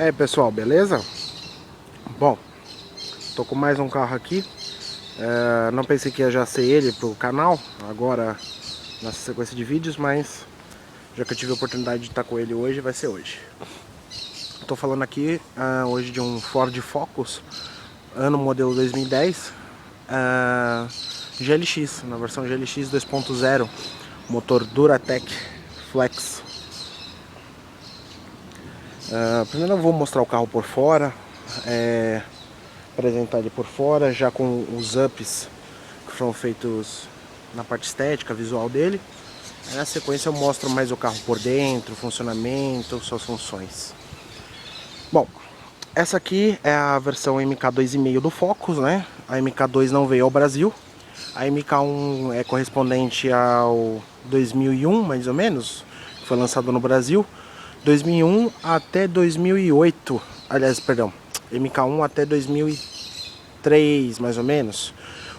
E aí pessoal, beleza? Bom, tô com mais um carro aqui. Não pensei que ia já ser ele pro canal, agora nessa sequência de vídeos, mas já que eu tive a oportunidade de estar com ele hoje, vai ser hoje. Tô falando aqui hoje de um Ford Focus, ano modelo 2010, GLX, na versão GLX 2.0, motor Duratec Flex. Primeiro eu vou mostrar o carro por fora, apresentar ele por fora, já com os ups que foram feitos na parte estética, visual dele. Na sequência eu mostro mais o carro por dentro, funcionamento, suas funções. Bom, essa aqui é a versão MK2,5 do Focus, né? A MK2 não veio ao Brasil. A MK1 é correspondente ao 2001, mais ou menos, que foi lançado no Brasil. 2001 até 2008, aliás, perdão, MK1 até 2003, mais ou menos.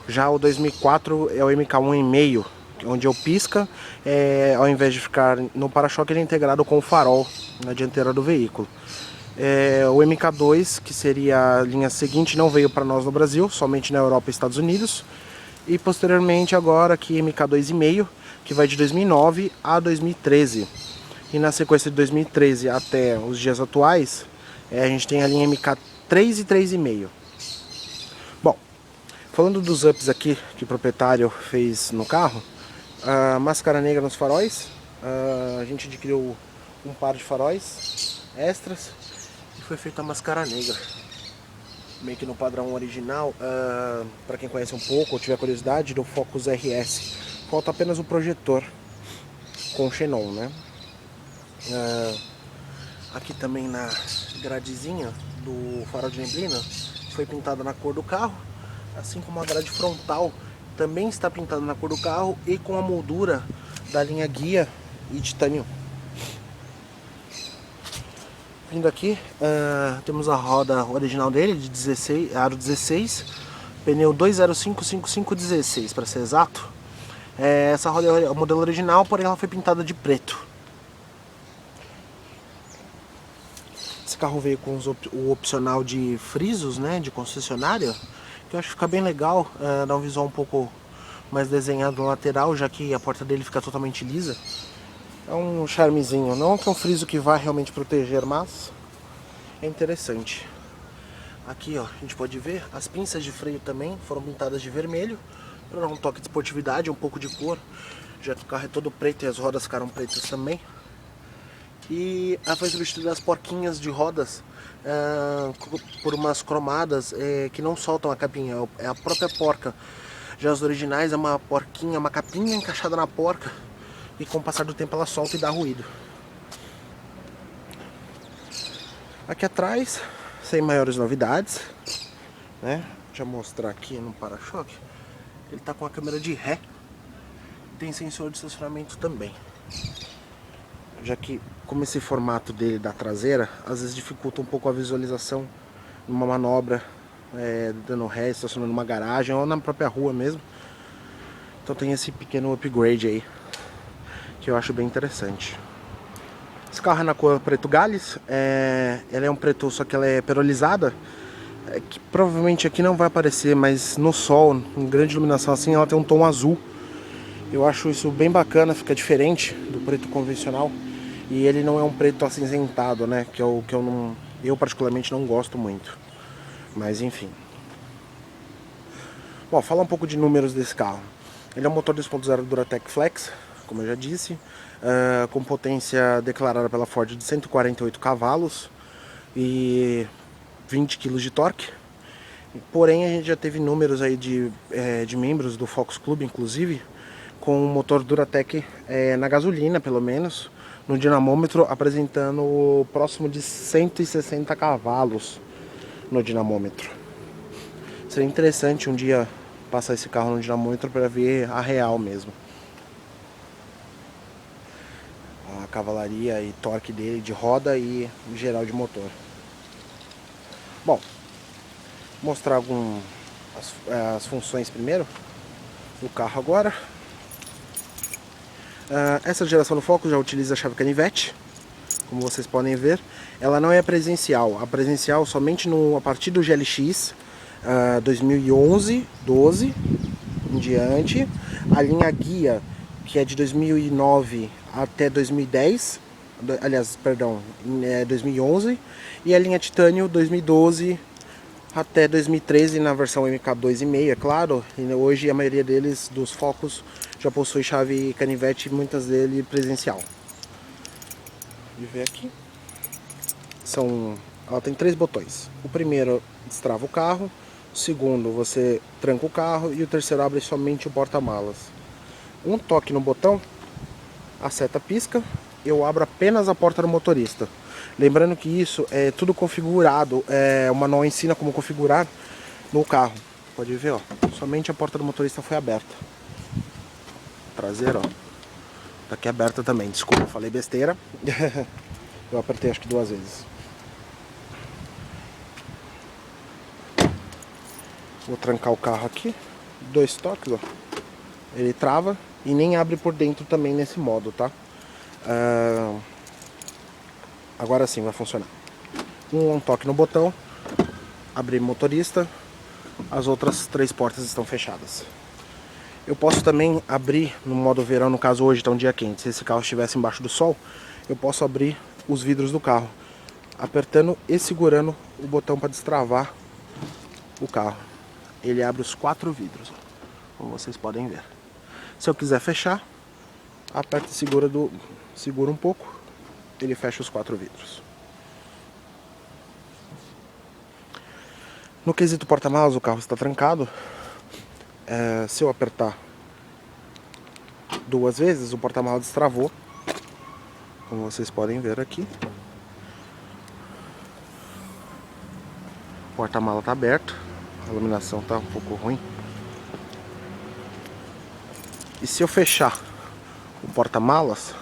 Já o 2004 é o MK1,5, onde eu pisca, ao invés de ficar no para-choque, ele é integrado com o farol na dianteira do veículo. O MK2, que seria a linha seguinte, não veio para nós no Brasil, somente na Europa e Estados Unidos. E posteriormente agora aqui MK2,5, que vai de 2009 a 2013. E na sequência de 2013 até os dias atuais, a gente tem a linha MK3 e 3,5. Bom, falando dos ups aqui que o proprietário fez no carro, a máscara negra nos faróis, a gente adquiriu um par de faróis extras e foi feita a máscara negra, meio que no padrão original. Para quem conhece um pouco ou tiver curiosidade, do Focus RS, falta apenas o projetor com xenon, né? Aqui também na gradezinha do farol de neblina foi pintada na cor do carro, assim como a grade frontal também está pintada na cor do carro e com a moldura da linha guia e titânio. Vindo aqui, temos a roda original dele de 16, aro 16, pneu 205/55/16 para ser exato. Essa roda é o modelo original, porém ela foi pintada de preto. Esse carro veio com o opcional de frisos, né, de concessionária, que eu acho que fica bem legal, dá um visual um pouco mais desenhado no lateral, já que a porta dele fica totalmente lisa. É um charmezinho, não que é um friso que vai realmente proteger, mas é interessante. Aqui ó, a gente pode ver, as pinças de freio também foram pintadas de vermelho, para dar um toque de esportividade, um pouco de cor, já que o carro é todo preto e as rodas ficaram pretas também. E foi substituída as porquinhas de rodas por umas cromadas que não soltam a capinha, é a própria porca. Já as originais é uma porquinha, uma capinha encaixada na porca, e com o passar do tempo ela solta e dá ruído. Aqui atrás, sem maiores novidades, né? Deixa eu mostrar aqui no para-choque. Ele está com a câmera de ré, tem sensor de estacionamento também. Já que, como esse formato dele da traseira, às vezes dificulta um pouco a visualização numa manobra, dando ré, estacionando numa garagem ou na própria rua mesmo. Então tem esse pequeno upgrade aí, que eu acho bem interessante. Esse carro é na cor preto Gales, ela é um preto, só que ela é perolizada, que provavelmente aqui não vai aparecer, mas no sol, em grande iluminação assim, ela tem um tom azul. Eu acho isso bem bacana, fica diferente do preto convencional. E ele não é um preto acinzentado, né? Que é o que eu particularmente não gosto muito. Mas enfim. Bom, falar um pouco de números desse carro. Ele é um motor 2.0 Duratec Flex, como eu já disse, com potência declarada pela Ford de 148 cavalos e 20 kg de torque. Porém, a gente já teve números aí de membros do Focus Club, inclusive, com o motor Duratec na gasolina, pelo menos, no dinamômetro, apresentando próximo de 160 cavalos no dinamômetro. Seria interessante um dia passar esse carro no dinamômetro para ver a real mesmo. A cavalaria e torque dele de roda e geral de motor. Bom, mostrar as funções primeiro do carro agora. Essa geração do Focus já utiliza a chave canivete, como vocês podem ver, ela não é presencial. A presencial somente a partir do GLX 2011, 12 em diante. A linha guia, que é de 2009 até 2010, aliás, perdão, 2011. E a linha titânio 2012 até 2013 na versão MK2,5, é claro. E hoje a maioria deles, dos focos, já possui chave canivete, muitas deles presencial. De ver aqui. Ela tem 3 botões. O primeiro destrava o carro, o segundo você tranca o carro e o terceiro abre somente o porta-malas. Um toque no botão, a seta pisca, eu abro apenas a porta do motorista. Lembrando que isso é tudo configurado, o manual ensina como configurar no carro. Pode ver, ó, somente a porta do motorista foi aberta. Traseira, ó, tá aqui aberta também. Desculpa, falei besteira. Eu apertei acho que 2 vezes. Vou trancar o carro aqui, 2 toques, ó. Ele trava e nem abre por dentro também nesse modo, tá? Agora sim vai funcionar. Um toque no botão, abrir motorista, as outras 3 portas estão fechadas. Eu posso também abrir no modo verão, no caso hoje está um dia quente, se esse carro estivesse embaixo do sol, eu posso abrir os vidros do carro, apertando e segurando o botão para destravar o carro. Ele abre os 4 vidros, como vocês podem ver. Se eu quiser fechar, aperta e segura um pouco, ele fecha os 4 vidros. No quesito porta-malas, o carro está trancado. Se eu apertar 2 vezes, o porta-malas destravou, como vocês podem ver aqui. O porta-malas está aberto, a iluminação está um pouco ruim. E se eu fechar o porta-malas,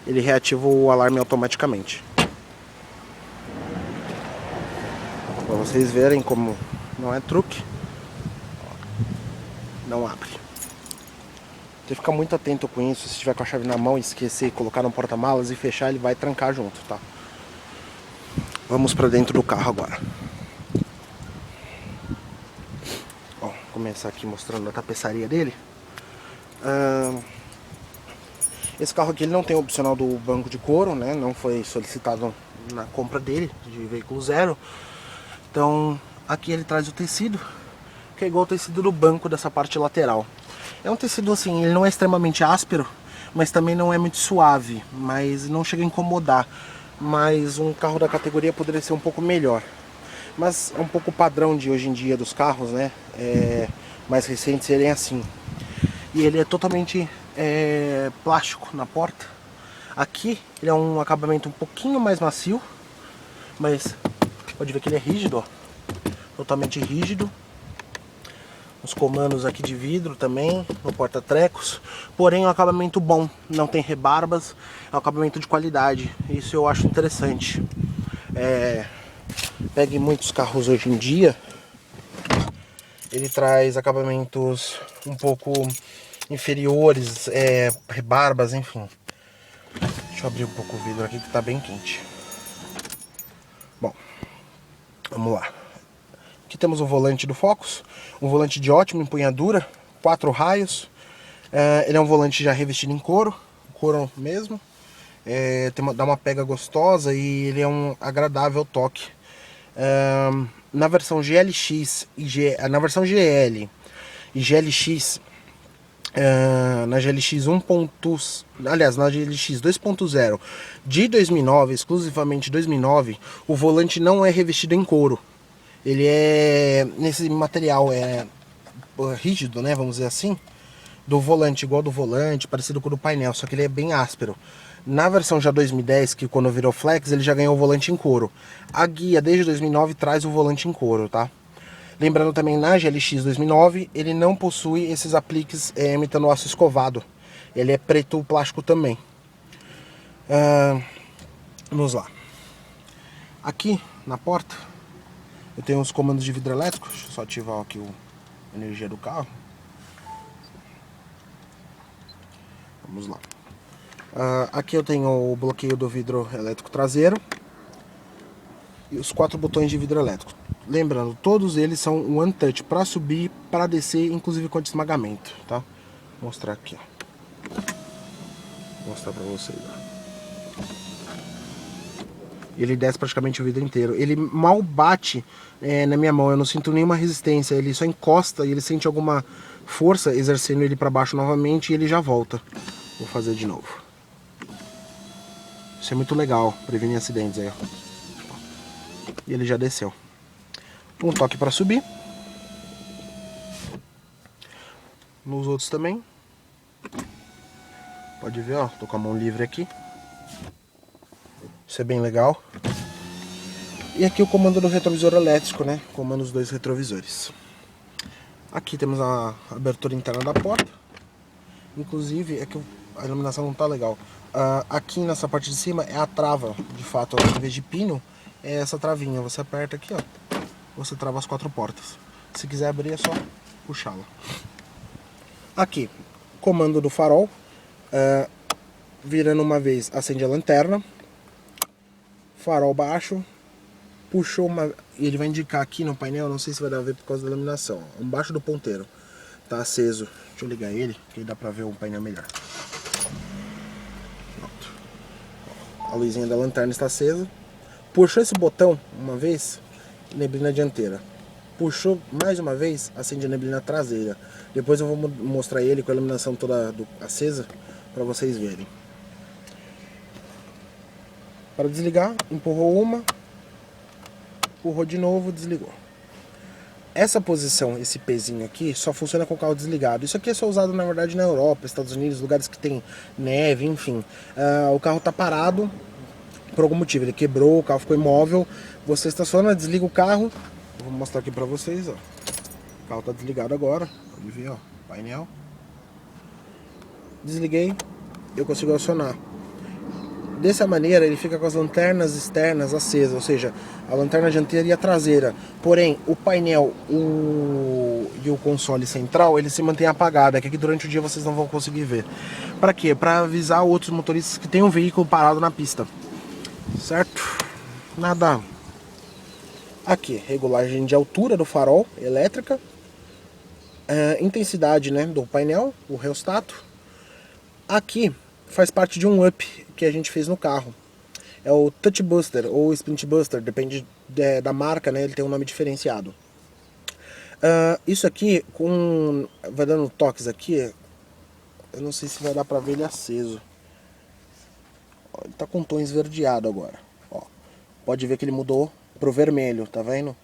ele reativa o alarme automaticamente. Para vocês verem como não é truque, não abre. Tem que ficar muito atento com isso. Se tiver com a chave na mão e esquecer, colocar no porta-malas e fechar, ele vai trancar junto, tá? Vamos para dentro do carro agora. Ó, vou começar aqui mostrando a tapeçaria dele. Esse carro aqui ele não tem o opcional do banco de couro, né? Não foi solicitado na compra dele, de veículo zero. Então aqui ele traz o tecido, que é igual ao tecido do banco dessa parte lateral. É um tecido assim, ele não é extremamente áspero, mas também não é muito suave, mas não chega a incomodar. Mas um carro da categoria poderia ser um pouco melhor. Mas é um pouco padrão de hoje em dia dos carros, né? Mais recentes serem assim. E ele é totalmente plástico na porta. Aqui ele é um acabamento um pouquinho mais macio, mas pode ver que ele é rígido, ó. Totalmente rígido. Os comandos aqui de vidro também, no porta-trecos. Porém é um acabamento bom, não tem rebarbas, é um acabamento de qualidade. Isso eu acho interessante. Pegue muitos carros hoje em dia, ele traz acabamentos um pouco inferiores, rebarbas, enfim. Deixa eu abrir um pouco o vidro aqui que tá bem quente. Bom, vamos lá. Aqui temos o volante do Focus, um volante de ótima empunhadura, 4 raios. Ele é um volante já revestido em couro mesmo. Dá uma pega gostosa e ele é um agradável toque. Na versão GLX na versão GL e GLX, na GLX 1. Aliás, na GLX 2.0 de 2009, exclusivamente 2009, o volante não é revestido em couro. Ele é nesse material rígido, né, vamos dizer assim, do volante, igual do volante, parecido com o do painel, só que ele é bem áspero. Na versão já 2010, que quando virou flex, ele já ganhou o volante em couro. A guia desde 2009 traz o volante em couro, tá? Lembrando também, na GLX 2009, ele não possui esses apliques imitando aço escovado. Ele é preto plástico também. Vamos lá. Aqui na porta, eu tenho os comandos de vidro elétrico. Deixa eu só ativar aqui a energia do carro. Vamos lá. Aqui eu tenho o bloqueio do vidro elétrico traseiro e os 4 botões de vidro elétrico. Lembrando, todos eles são one touch, para subir, para descer, inclusive com esmagamento, tá? Vou mostrar aqui, ó. Vou mostrar para vocês, ó. Ele desce praticamente o vidro inteiro. Ele mal bate na minha mão, eu não sinto nenhuma resistência. Ele só encosta e ele sente alguma força exercendo ele para baixo novamente e ele já volta. Vou fazer de novo. Isso é muito legal, prevenir acidentes aí, ó. E ele já desceu. Um toque para subir. Nos outros também. Pode ver, ó, tô com a mão livre aqui. Isso é bem legal. E aqui o comando do retrovisor elétrico, né? Comando os 2 retrovisores. Aqui temos a abertura interna da porta. Inclusive, é que a iluminação não tá legal. Aqui nessa parte de cima é a trava, de fato, em vez de pino, é essa travinha. Você aperta aqui, ó. Você trava as 4 portas. Se quiser abrir é só puxá-la. Aqui, comando do farol. Virando uma vez, acende a lanterna. Farol baixo. Puxou uma... E ele vai indicar aqui no painel, não sei se vai dar a ver por causa da iluminação. Embaixo do ponteiro. Tá aceso. Deixa eu ligar ele, que aí dá pra ver o painel melhor. Pronto. A luzinha da lanterna está acesa. Puxou esse botão uma vez, neblina dianteira. Puxou mais uma vez, acende a neblina traseira. Depois eu vou mostrar ele com a iluminação toda acesa para vocês verem. Para desligar, empurrou uma, empurrou de novo, desligou. Essa posição, esse pezinho aqui, só funciona com o carro desligado. Isso aqui é só usado, na verdade, na Europa, Estados Unidos, lugares que tem neve, enfim. O carro está parado por algum motivo, ele quebrou, o carro ficou imóvel. Você estaciona, desliga o carro. Eu vou mostrar aqui pra vocês, ó. O carro tá desligado agora. Pode ver, ó, painel. Desliguei, eu consigo acionar. Dessa maneira ele fica com as lanternas externas acesas, ou seja, a lanterna dianteira e a traseira. Porém, o painel e o console central, ele se mantém apagado, é que aqui durante o dia vocês não vão conseguir ver. Para quê? Para avisar outros motoristas que tem um veículo parado na pista. Certo? Nada. Aqui, regulagem de altura do farol, elétrica. Intensidade, né, do painel, o reostato. Aqui faz parte de um up que a gente fez no carro. É o Touch Buster ou Sprint Buster, depende da marca, né? Ele tem um nome diferenciado. Isso aqui, vai dando toques aqui. Eu não sei se vai dar pra ver ele aceso. Ó, ele tá com um tom esverdeado agora. Ó, pode ver que ele mudou pro vermelho, tá vendo?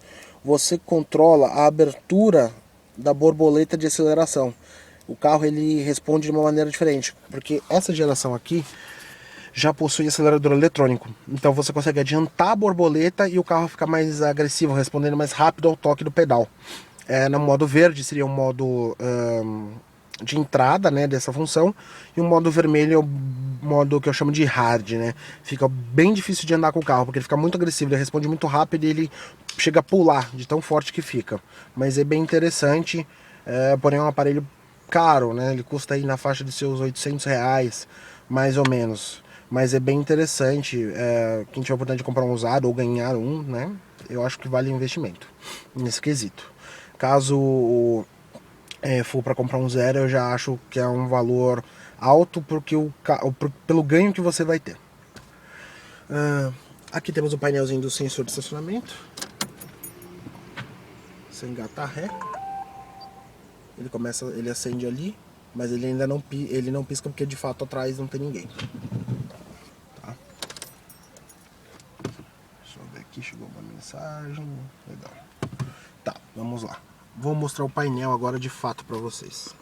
Você controla a abertura da borboleta de aceleração. O carro ele responde de uma maneira diferente, porque essa geração aqui já possui acelerador eletrônico. Então você consegue adiantar a borboleta e o carro fica mais agressivo, respondendo mais rápido ao toque do pedal. No modo verde seria um modo de entrada, né, dessa função, e o modo vermelho é o modo que eu chamo de hard, né? Fica bem difícil de andar com o carro, porque ele fica muito agressivo, ele responde muito rápido e ele chega a pular de tão forte que fica. Mas é bem interessante, porém é um aparelho caro, né? Ele custa aí na faixa de seus R$800, mais ou menos. Mas é bem interessante, quem tiver a oportunidade de comprar um usado ou ganhar um, né? Eu acho que vale o investimento nesse quesito. Caso for para comprar um zero, eu já acho que é um valor alto porque pelo ganho que você vai ter. Aqui temos o painelzinho do sensor de estacionamento. Você engata a ré, ele acende ali, mas ele ainda não pisca porque de fato atrás não tem ninguém. Tá? Deixa eu ver aqui, chegou uma mensagem. Legal. Tá, vamos lá. Vou mostrar o painel agora de fato para vocês.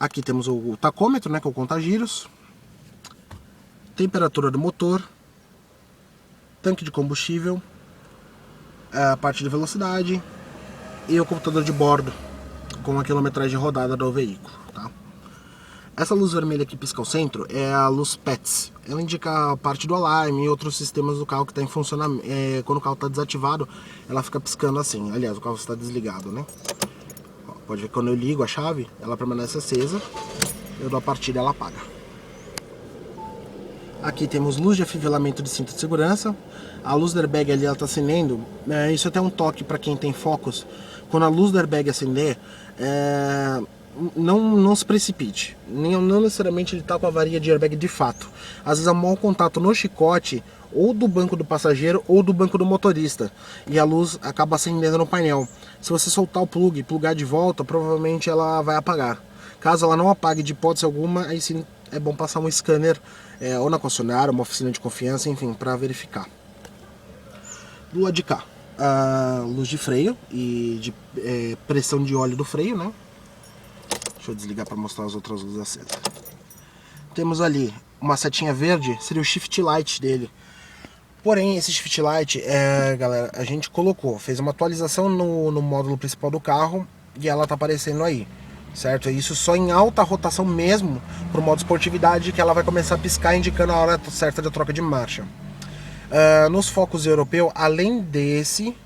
Aqui temos o tacômetro, né, que é o conta-giros, temperatura do motor, tanque de combustível, a parte de velocidade e o computador de bordo com a quilometragem rodada do veículo. Tá? Essa luz vermelha que pisca ao centro é a luz PETS. Ela indica a parte do alarme e outros sistemas do carro que está em funcionamento. Quando o carro está desativado, ela fica piscando assim. Aliás, o carro está desligado, né? Ó, pode ver que quando eu ligo a chave, ela permanece acesa. Eu dou a partida e ela apaga. Aqui temos luz de afivelamento de cinto de segurança. A luz do airbag ali, ela está acendendo. Isso até é um toque para quem tem focos. Quando a luz do airbag acender, não se precipite. Não necessariamente ele está com avaria de airbag de fato. Às vezes é um mau contato no chicote, ou do banco do passageiro, ou do banco do motorista. E a luz acaba acendendo no painel. Se você soltar o plug e plugar de volta, provavelmente ela vai apagar. Caso ela não apague de hipótese alguma, aí sim é bom passar um scanner ou na concessionária, uma oficina de confiança, enfim, para verificar. Do lado de cá, a luz de freio e de pressão de óleo do freio, né? Deixa eu desligar para mostrar as outras luzes acesas. Temos ali uma setinha verde, seria o shift light dele. Porém, esse shift light, galera, a gente fez uma atualização no módulo principal do carro e ela tá aparecendo aí, certo? Isso só em alta rotação mesmo, pro modo esportividade, que ela vai começar a piscar indicando a hora certa da troca de marcha. Nos focos europeu, além desse,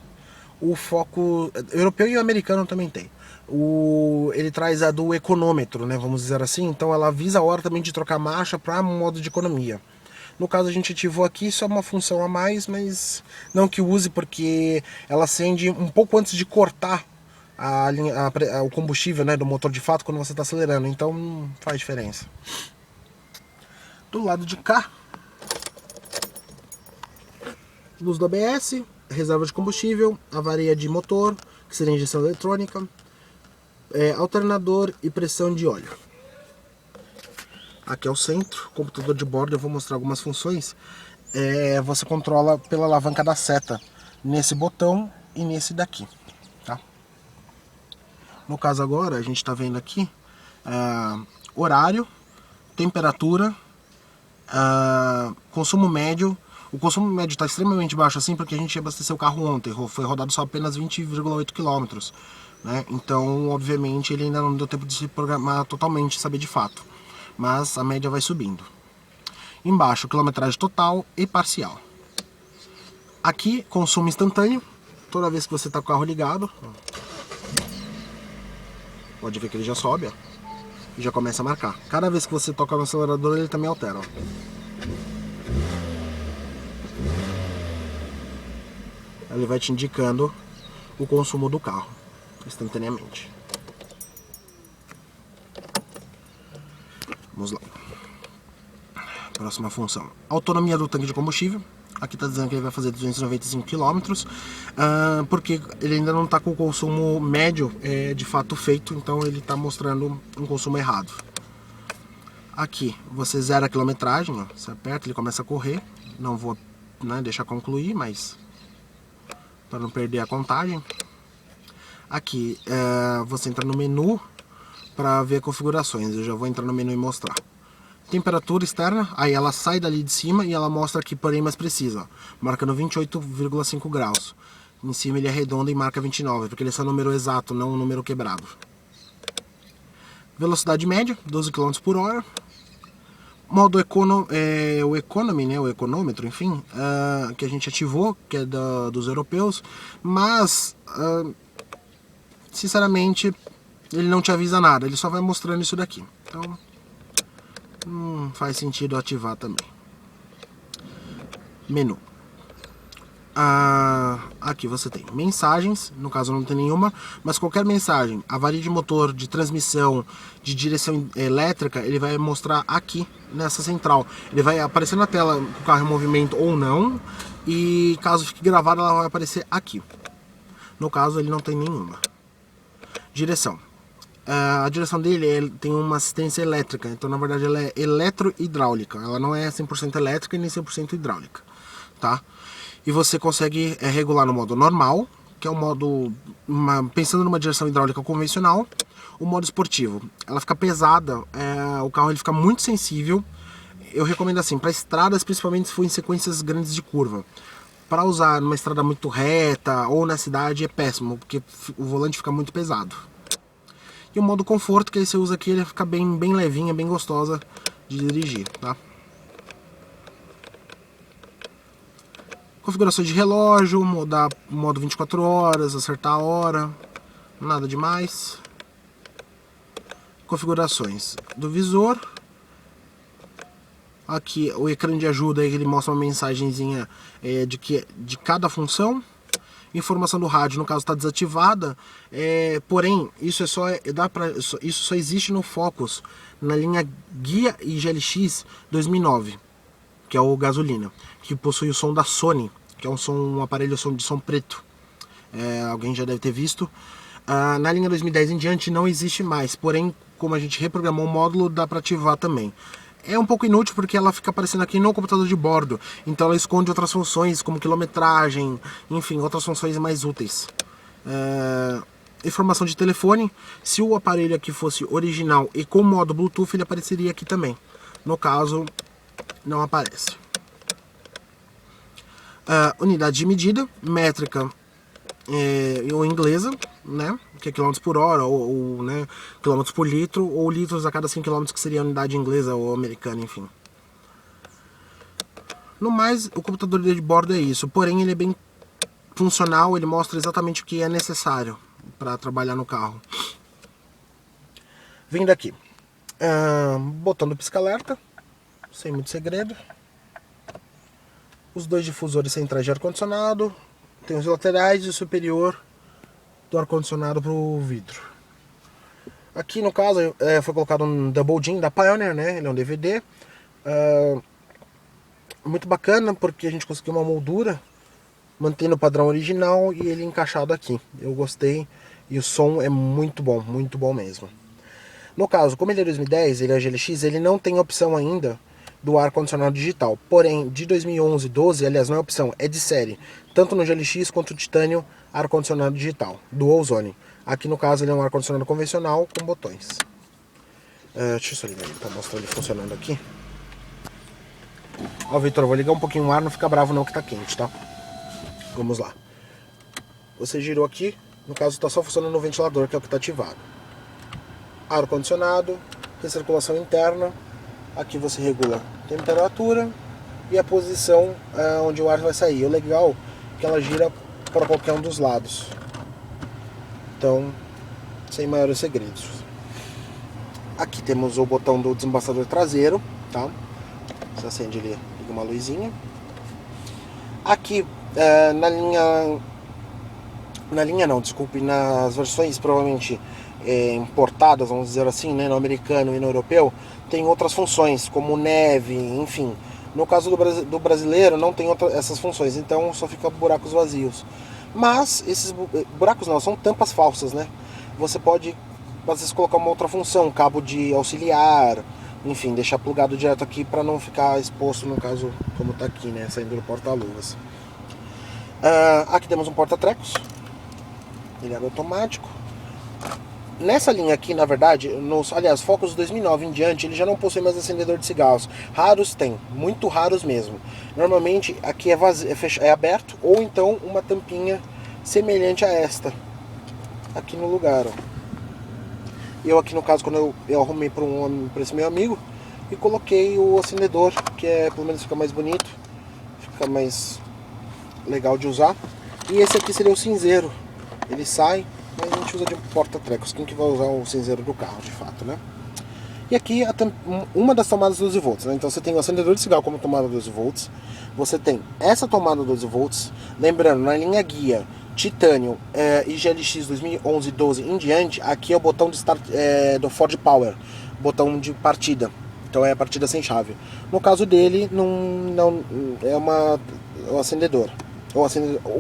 o foco europeu e o americano também tem. Ele traz a do econômetro, né, vamos dizer assim, então ela avisa a hora também de trocar marcha para modo de economia. No caso a gente ativou aqui, isso é uma função a mais, mas não que use, porque ela acende um pouco antes de cortar o combustível, né, do motor de fato quando você está acelerando, então não faz diferença. Do lado de cá, luz do ABS, reserva de combustível, avaria de motor, que seria injeção eletrônica, alternador e pressão de óleo. Aqui é o centro, computador de bordo, eu vou mostrar algumas funções. Você controla pela alavanca da seta, nesse botão e nesse daqui, tá? No caso agora, a gente está vendo aqui horário, temperatura, consumo médio. O consumo médio está extremamente baixo assim porque a gente abasteceu o carro ontem, foi rodado só apenas 20,8 km, né? Então, obviamente, ele ainda não deu tempo de se programar totalmente, saber de fato. Mas a média vai subindo. Embaixo, quilometragem total e parcial. Aqui, consumo instantâneo. Toda vez que você está com o carro ligado, pode ver que ele já sobe, ó, e já começa a marcar. Cada vez que você toca no acelerador, ele também altera, ó. Ele vai te indicando o consumo do carro instantaneamente. Vamos lá. Próxima função. Autonomia do tanque de combustível. Aqui está dizendo que ele vai fazer 295 km, porque ele ainda não está com o consumo médio de fato feito, então ele está mostrando um consumo errado. Aqui você zera a quilometragem, ó, você aperta, ele começa a correr. Não vou, né, deixar concluir, mas para não perder a contagem. Aqui você entra no menu para ver configurações. Eu já vou entrar no menu e mostrar. Temperatura externa, aí ela sai dali de cima e ela mostra aqui, porém mais precisa, ó, marcando 28,5 graus. Em cima ele arredonda e marca 29, porque ele é só número exato, não um número quebrado. Velocidade média, 12 km por hora. Modo o Economy, né, o econômetro, enfim, que a gente ativou, que é dos europeus, mas, sinceramente, ele não te avisa nada, ele só vai mostrando isso daqui. Então, não faz sentido ativar também. Menu. Aqui você tem mensagens, no caso não tem nenhuma, mas qualquer mensagem, avaria de motor, de transmissão, de direção elétrica, ele vai mostrar aqui nessa central. Ele vai aparecer na tela com o carro em movimento ou não, e caso fique gravado ela vai aparecer aqui. No caso ele não tem nenhuma. Direção. A direção dele tem uma assistência elétrica, então na verdade ela é eletro-hidráulica, ela não é 100% elétrica e nem 100% hidráulica, tá? E você consegue regular no modo normal, que é o modo, pensando numa direção hidráulica convencional, o modo esportivo. Ela fica pesada, o carro ele fica muito sensível, eu recomendo assim, para estradas, principalmente se for em sequências grandes de curva. Para usar numa estrada muito reta ou na cidade é péssimo, porque o volante fica muito pesado. E o modo conforto que você usa aqui, ele fica bem levinha, bem gostosa de dirigir, tá? Configurações de relógio, mudar modo 24 horas, acertar a hora, nada demais. Configurações do visor, Aqui o ecrã de ajuda, ele mostra uma mensagenzinha de cada função. Informação do rádio, no caso, está desativada, porém isso isso só existe no Focus na linha Guia e GLX 2009, que é o gasolina, que possui o som da Sony, que é um aparelho de som preto. Alguém já deve ter visto. Na linha 2010 em diante não existe mais, porém, como a gente reprogramou o módulo, dá para ativar também. É um pouco inútil porque ela fica aparecendo aqui no computador de bordo, então ela esconde outras funções como quilometragem, enfim, outras funções mais úteis. Informação de telefone, se o aparelho aqui fosse original e com modo Bluetooth, ele apareceria aqui também. No caso, não aparece. Unidade de medida, métrica ou inglesa, né, que é quilômetros por hora, ou né, quilômetros por litro, ou litros a cada 100 km, que seria a unidade inglesa ou americana, enfim. No mais, o computador de bordo é isso, porém ele é bem funcional, ele mostra exatamente o que é necessário para trabalhar no carro. Vindo aqui, botão do pisca-alerta, sem muito segredo. Os dois difusores centrais de ar-condicionado, tem os laterais e o superior do ar-condicionado para o vidro. Aqui no caso foi colocado um Double Din da Pioneer, né? Ele é um DVD. Muito bacana porque a gente conseguiu uma moldura mantendo o padrão original e ele encaixado aqui. Eu gostei e o som é muito bom mesmo. No caso, como ele é 2010, ele é GLX, ele não tem opção ainda do ar-condicionado digital. Porém, de 2011, 12, aliás, não é opção, é de série. Tanto no GLX quanto no Titânio, ar-condicionado digital, Dual Zone. Aqui no caso ele é um ar-condicionado convencional com botões. Deixa eu só ligar ele para mostrar ele funcionando aqui. Ó, Vitor, eu vou ligar um pouquinho o ar, não fica bravo não que tá quente, tá? Vamos lá. Você girou aqui, no caso está só funcionando no ventilador, que é o que está ativado. Ar-condicionado, recirculação interna. Aqui você regula a temperatura e a posição onde o ar vai sair. O legal é que ela gira para qualquer um dos lados. Então, sem maiores segredos. Aqui temos o botão do desembaçador traseiro, tá? Você acende ali, liga uma luzinha. Aqui nas versões provavelmente importadas, vamos dizer assim, né, no americano e no europeu, tem outras funções, como neve, enfim. No caso do brasileiro não tem essas funções, então só fica buracos vazios. Mas esses buracos não, são tampas falsas, né? Você pode, às vezes, colocar uma outra função, cabo de auxiliar, enfim, deixar plugado direto aqui para não ficar exposto, no caso, como tá aqui, né, saindo do porta-luvas. Aqui temos um porta-trecos, ele é automático. Nessa linha aqui, na verdade, aliás, Focus 2009 em diante, ele já não possui mais acendedor de cigarros. Raros tem, muito raros mesmo. Normalmente aqui é aberto, ou então uma tampinha semelhante a esta, aqui no lugar, ó. Eu aqui no caso, quando eu arrumei para esse meu amigo, e coloquei o acendedor, que pelo menos fica mais bonito, fica mais legal de usar. E esse aqui seria o cinzeiro, ele sai, mas a gente usa de porta-trecos, quem que vai usar o cinzeiro do carro, de fato, né? E aqui uma das tomadas 12 volts, né? Então você tem o acendedor de cigarro como tomada 12 volts, você tem essa tomada 12 volts, lembrando, na linha guia, Titânio e GLX 2011 12 em diante, aqui é o botão de start do Ford Power, botão de partida, então é a partida sem chave. No caso dele, não é o acendedor, ou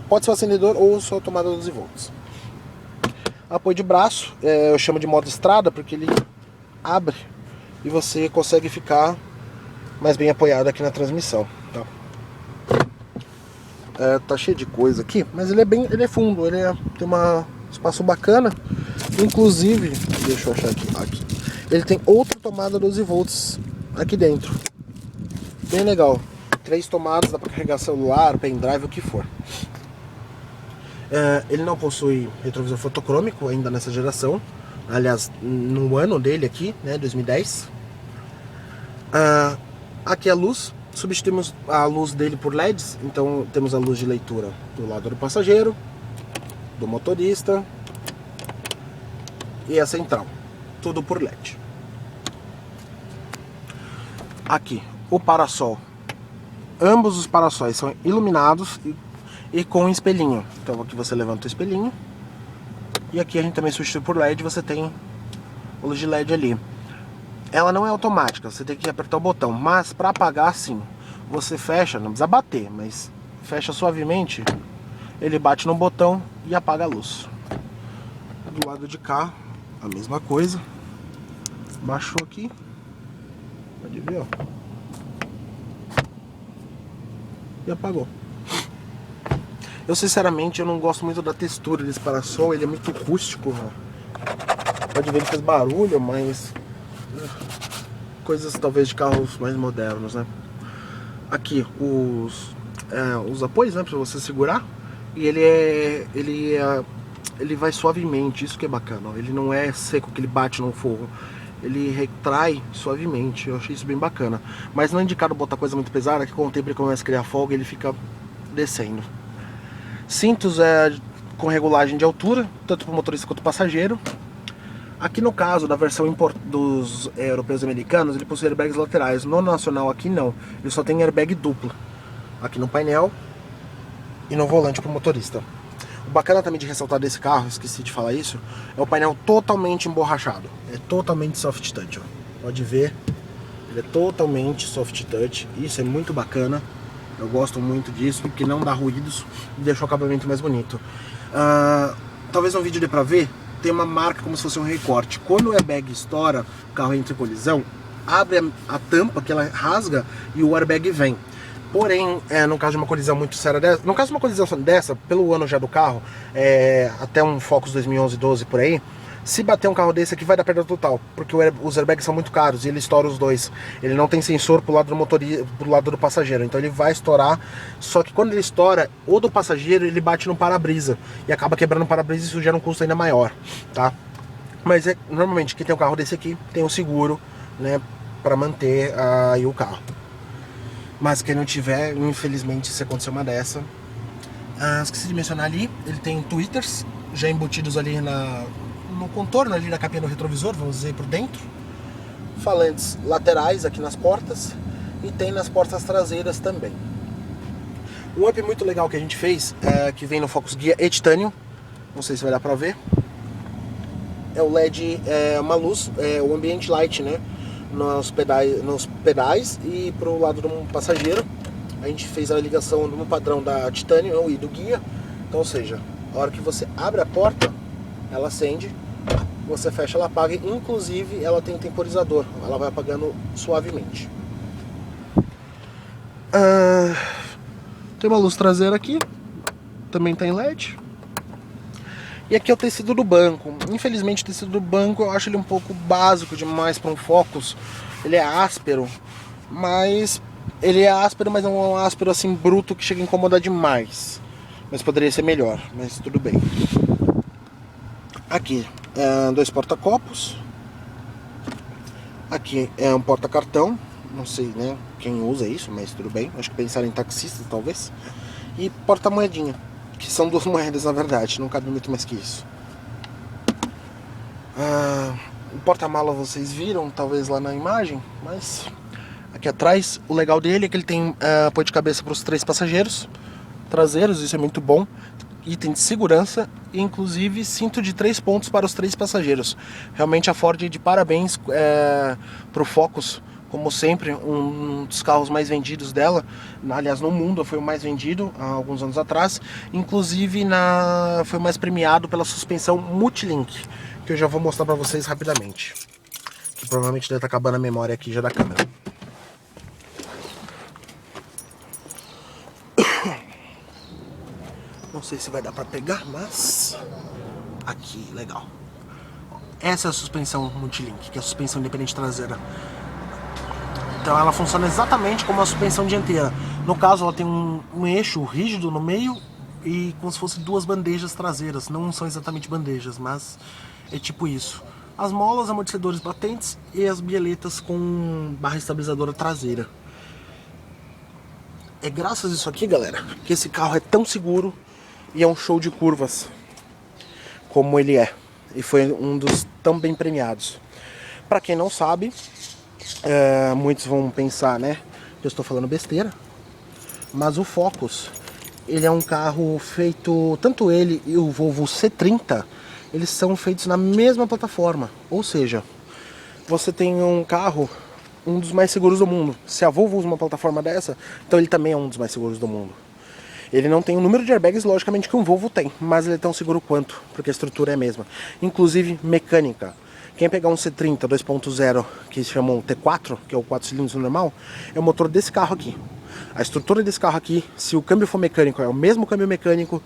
pode ser o acendedor ou só a tomada 12 volts. Apoio de braço, eu chamo de modo estrada porque ele abre e você consegue ficar mais bem apoiado aqui na transmissão, tá? Tá cheio de coisa aqui, mas ele é fundo, tem um espaço bacana. Inclusive, deixa eu achar aqui, ele tem outra tomada 12 volts aqui dentro, bem legal. 3 tomadas, dá para carregar celular, pendrive, o que for. Ele não possui retrovisor fotocrômico ainda nessa geração, aliás, no ano dele aqui, né, 2010. Aqui a luz, substituímos a luz dele por LEDs, então temos a luz de leitura do lado do passageiro, do motorista e a central, tudo por LED. Aqui o parasol. Ambos os parassóis são iluminados e com espelhinho. Então aqui você levanta o espelhinho. E aqui a gente também substitui por LED, você tem o luz de LED ali. Ela não é automática, você tem que apertar o botão. Mas para apagar, sim. Você fecha, não precisa bater, mas fecha suavemente. Ele bate no botão e apaga a luz. Do lado de cá, a mesma coisa. Baixou aqui. Pode ver, ó. E apagou. Eu sinceramente eu não gosto muito da textura desse parasol, ele é muito rústico, né? Pode ver, ele faz barulho, mas coisas talvez de carros mais modernos, né? Aqui os apoios, né, para você segurar, e ele vai suavemente, isso que é bacana, ó. Ele não é seco que ele bate no forro, ele retrai suavemente. Eu achei isso bem bacana, mas não é indicado botar coisa muito pesada, que com o tempo ele começa a criar folga e ele fica descendo. Cintos com regulagem de altura, tanto para o motorista quanto para o passageiro. Aqui no caso da versão dos europeus e americanos, ele possui airbags laterais. No nacional aqui não, ele só tem airbag duplo. Aqui no painel e no volante para o motorista. O bacana também de ressaltar desse carro, esqueci de falar isso, é o painel totalmente emborrachado. É totalmente soft touch, ó. Pode ver, ele é totalmente soft touch. Isso é muito bacana. Eu gosto muito disso, porque não dá ruídos e deixa o acabamento mais bonito. Talvez no vídeo dê pra ver, tem uma marca como se fosse um recorte. Quando o airbag estoura, o carro entra em colisão, abre a tampa, que ela rasga e o airbag vem. Porém, no caso de uma colisão muito séria dessa, no caso de uma colisão dessa, pelo ano já do carro, até um Focus 2011, 12 por aí, se bater um carro desse aqui vai dar perda total, porque os airbags são muito caros e ele estoura os dois. Ele não tem sensor pro lado do motorista, pro lado do passageiro, então ele vai estourar. Só que quando ele estoura, o do passageiro ele bate no para-brisa e acaba quebrando o para-brisa, e isso gera um custo ainda maior, tá? Mas normalmente quem tem um carro desse aqui tem um seguro, né, para manter aí o carro. Mas quem não tiver, infelizmente, se acontecer uma dessa, esqueci de mencionar ali, ele tem tweeters já embutidos ali no contorno ali da capinha do retrovisor, vamos dizer, por dentro. Falantes laterais aqui nas portas e tem nas portas traseiras também. Um up muito legal que a gente fez, que vem no Focus Guia e Titanium, não sei se vai dar pra ver, é o LED, uma luz, o Ambient Light, né, nos pedais e pro lado do passageiro. A gente fez a ligação no padrão da Titanium e do guia, então, ou seja, a hora que você abre a porta, ela acende, você fecha, ela apaga, inclusive ela tem temporizador, ela vai apagando suavemente. Tem uma luz traseira aqui, também tem LED. E aqui é o tecido do banco. Infelizmente o tecido do banco eu acho ele um pouco básico demais para um Focus. Ele é áspero, mas é um áspero assim bruto que chega a incomodar demais. Mas poderia ser melhor, mas tudo bem. Aqui dois porta-copos. Aqui é um porta-cartão. Não sei, né, quem usa isso, mas tudo bem. Acho que pensaram em taxistas, talvez. E porta-moedinha, que são duas moedas na verdade, não cabe muito mais que isso. O porta-mala vocês viram, talvez lá na imagem, mas aqui atrás, o legal dele é que ele tem apoio de cabeça para os 3 passageiros traseiros, isso é muito bom. Item de segurança e inclusive cinto de 3 pontos para os 3 passageiros. Realmente a Ford de parabéns para o Focus, como sempre, um dos carros mais vendidos dela. Aliás, no mundo foi o mais vendido há alguns anos atrás. Inclusive foi mais premiado pela suspensão Multilink, que eu já vou mostrar para vocês rapidamente, que provavelmente deve estar acabando a memória aqui já da câmera. Não sei se vai dar pra pegar, mas aqui, legal. Essa é a suspensão Multilink, que é a suspensão independente traseira. Então ela funciona exatamente como a suspensão dianteira. No caso, ela tem um eixo rígido no meio e como se fosse 2 bandejas traseiras. Não são exatamente bandejas, mas é tipo isso. As molas, amortecedores batentes e as bieletas com barra estabilizadora traseira. É graças a isso aqui, galera, que esse carro é tão seguro e é um show de curvas como ele é. E foi um dos tão bem premiados. Para quem não sabe, muitos vão pensar, né? eu estou falando besteira. Mas o Focus, ele é um carro feito, tanto ele e o Volvo C30, eles são feitos na mesma plataforma. Ou seja, você tem um carro, um dos mais seguros do mundo. Se a Volvo usa uma plataforma dessa, então ele também é um dos mais seguros do mundo. Ele não tem o número de airbags, logicamente, que um Volvo tem, mas ele é tão seguro quanto, porque a estrutura é a mesma. Inclusive mecânica. Quem pegar um C30 2.0, que se chama um T4, que é o 4 cilindros normal, é o motor desse carro aqui. A estrutura desse carro aqui, se o câmbio for mecânico, é o mesmo câmbio mecânico.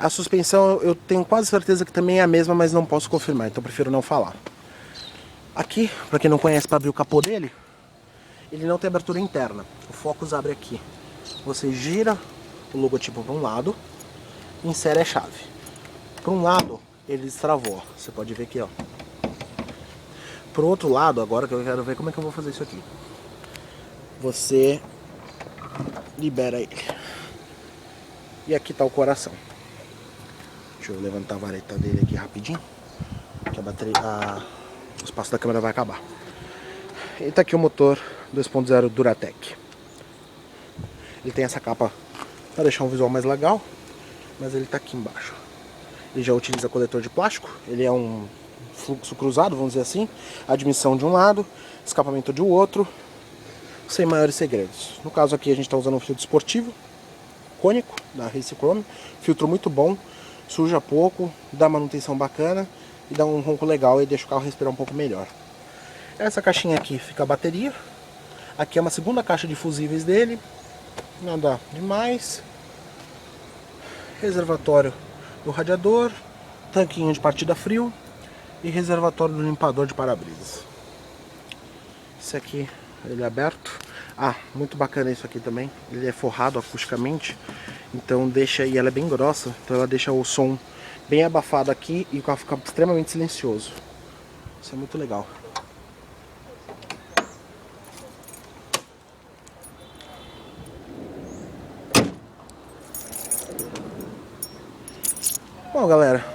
A suspensão eu tenho quase certeza que também é a mesma, mas não posso confirmar, então prefiro não falar. Aqui, para quem não conhece, para abrir o capô dele, ele não tem abertura interna. O Focus abre aqui. Você gira o logotipo para um lado, insere a chave. Para um lado, ele destravou. Você pode ver aqui, ó. Pro outro lado, agora que eu quero ver como é que eu vou fazer isso aqui. Você libera ele. E aqui tá o coração. Deixa eu levantar a vareta dele aqui rapidinho, que a bateria, o espaço da câmera vai acabar. E tá aqui o motor 2.0 Duratec. Ele tem essa capa para deixar um visual mais legal, mas ele tá aqui embaixo. Ele já utiliza coletor de plástico, ele é um fluxo cruzado, vamos dizer assim, admissão de um lado, escapamento de outro, sem maiores segredos. No caso aqui a gente está usando um filtro esportivo, cônico, da Race Chrome, filtro muito bom, suja pouco, dá manutenção bacana e dá um ronco legal e deixa o carro respirar um pouco melhor. Essa caixinha aqui fica a bateria, aqui é uma segunda caixa de fusíveis dele, nada demais, reservatório do radiador, tanquinho de partida frio e reservatório do limpador de para-brisas. Esse aqui, ele é aberto. Muito bacana isso aqui também, ele é forrado acusticamente, então deixa, e ela é bem grossa, então ela deixa o som bem abafado aqui e o carro fica extremamente silencioso. Isso é muito legal. Bom, galera,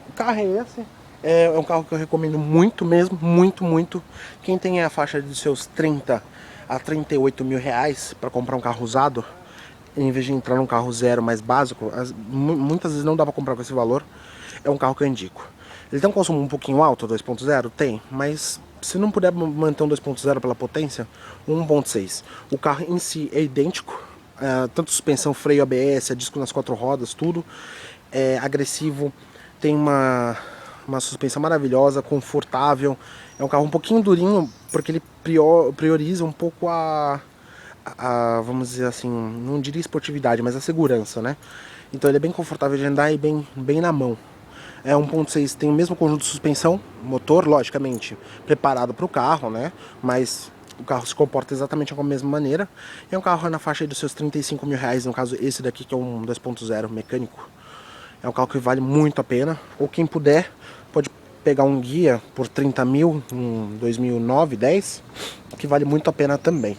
o carro é esse. É um carro que eu recomendo muito mesmo, muito. Quem tem a faixa de seus 30 a 38 mil reais para comprar um carro usado, em vez de entrar num carro zero mais básico, muitas vezes não dá para comprar com esse valor, é um carro que eu indico. Ele tem um consumo um pouquinho alto, 2.0? Tem, mas se não puder manter um 2.0 pela potência, um 1.6. O carro em si é idêntico, tanto suspensão, freio, ABS, disco nas 4 rodas, tudo. É agressivo, tem uma suspensão maravilhosa, confortável. É um carro um pouquinho durinho, porque ele prioriza um pouco vamos dizer assim, não diria esportividade, mas a segurança, né? Então ele é bem confortável de andar e bem na mão. É 1.6, tem o mesmo conjunto de suspensão, motor, logicamente, preparado para o carro, né? Mas o carro se comporta exatamente da mesma maneira. É um carro na faixa aí dos seus 35 mil reais, no caso esse daqui que é um 2.0 mecânico. É um carro que vale muito a pena, ou quem puder pode pegar um guia por 30 mil, um 2009, 10, que vale muito a pena também.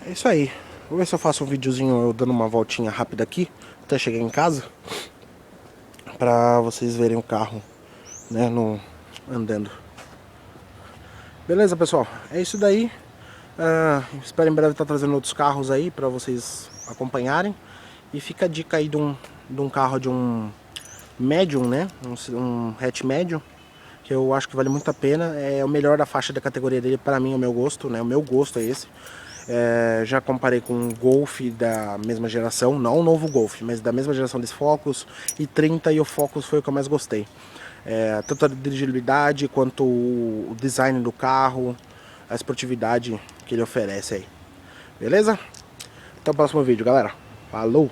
É isso aí. Vou ver se eu faço um videozinho eu dando uma voltinha rápida aqui, até chegar em casa, pra vocês verem o carro, né, andando. Beleza, pessoal? É isso daí. Espero em breve estar trazendo outros carros aí pra vocês acompanharem. E fica a dica aí de um carro de um médium, né? Um hatch médium, que eu acho que vale muito a pena. É o melhor da faixa da categoria dele, para mim, é o meu gosto, né? O meu gosto é esse. Já comparei com o Golf da mesma geração, não o novo Golf, mas da mesma geração desse Focus, e 30, e o Focus foi o que eu mais gostei. Tanto a dirigibilidade quanto o design do carro, a esportividade que ele oferece aí. Beleza? Até o próximo vídeo, galera. Falou!